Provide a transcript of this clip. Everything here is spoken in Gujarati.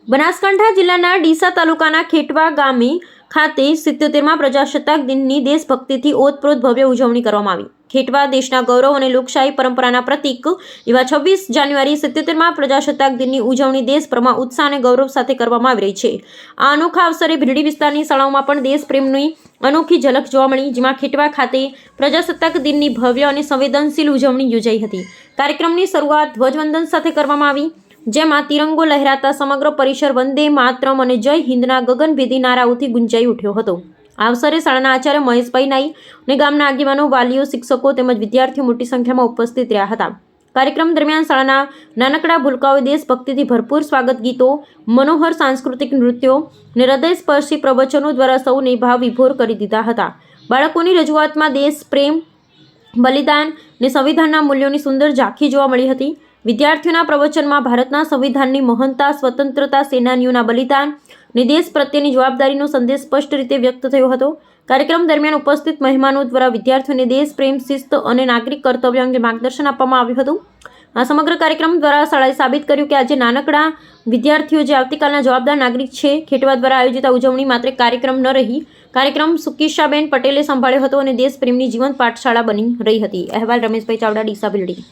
બનાસકાંઠા જિલ્લાના ડીસા તાલુકાના ખેટવા ગામે ખાતે 77મા પ્રજાસત્તાક દિનની દેશભક્તિથી ઓતપ્રોત ભવ્ય ઉજવણી કરવામાં આવી। ખેટવા દેશના ગૌરવ અને લોકશાહી પરંપરાના પ્રતીક એવા 26 જાન્યુઆરી 77મા પ્રજાસત્તાક દિનની ઉજવણી દેશભરમાં ઉત્સાહ અને ગૌરવ સાથે કરવામાં આવી રહી છે। આ અનોખા અવસરે ભીલડી વિસ્તારની શાળાઓમાં પણ દેશપ્રેમની અનોખી ઝલક જોવા મળી, જેમાં ખેટવા ખાતે પ્રજાસત્તાક દિનની ભવ્ય અને સંવેદનશીલ ઉજવણી યોજાઈ હતી। કાર્યક્રમની શરૂઆત ધ્વજવંદન સાથે કરવામાં આવી, જેમાં તિરંગો લહેરાતા સમગ્ર પરિસર વંદે માતરમ અને જય હિન્દના ગગનભેદી નારાઓથી ગુંજાઈ ઉઠ્યો હતો। આ અવસરે શાળાના આચાર્ય મહેશભાઈ નાઈ અને ગામના આગેવાનો, વાલીઓ, શિક્ષકો તેમજ વિદ્યાર્થીઓ મોટી સંખ્યામાં ઉપસ્થિત રહ્યા હતા। કાર્યક્રમ દરમિયાન શાળાના નાનકડા ભૂલકાઓએ દેશભક્તિથી ભરપૂર સ્વાગત ગીતો, મનોહર સાંસ્કૃતિક નૃત્યો અને હૃદયસ્પર્શી પ્રવચનો દ્વારા સૌને ભાવ વિભોર કરી દીધા હતા। બાળકોની રજૂઆતમાં દેશ પ્રેમ, બલિદાન અને સંવિધાનના મૂલ્યોની સુંદર ઝાંખી જોવા મળી હતી। વિદ્યાર્થીઓના પ્રવચનમાં ભારતના સંવિધાનની મહાનતા, સ્વતંત્રતા સેનાનીઓના બલિદાન અને દેશ પ્રત્યેની જવાબદારીનો સંદેશ સ્પષ્ટ રીતે વ્યક્ત થયો હતો। કાર્યક્રમ દરમિયાન ઉપસ્થિત મહેમાનો દ્વારા વિદ્યાર્થીઓને દેશ પ્રેમ, શિસ્ત અને નાગરિક કર્તવ્ય અંગે માર્ગદર્શન આપવામાં આવ્યું હતું। આ સમગ્ર કાર્યક્રમ દ્વારા શાળાએ સાબિત કર્યું કે આજે નાનકડા વિદ્યાર્થીઓ જે આવતીકાલના જવાબદાર નાગરિક છે। ખેટવા દ્વારા આયોજિત આ ઉજવણી માત્ર કાર્યક્રમ ન રહી, કાર્યક્રમ સુકીશાબેન પટેલે સંભાળ્યો હતો અને દેશપ્રેમની જીવંત પાઠશાળા બની રહી હતી। અહેવાલ રમેશભાઈ ચાવડા, ડીસા, ભીલડી।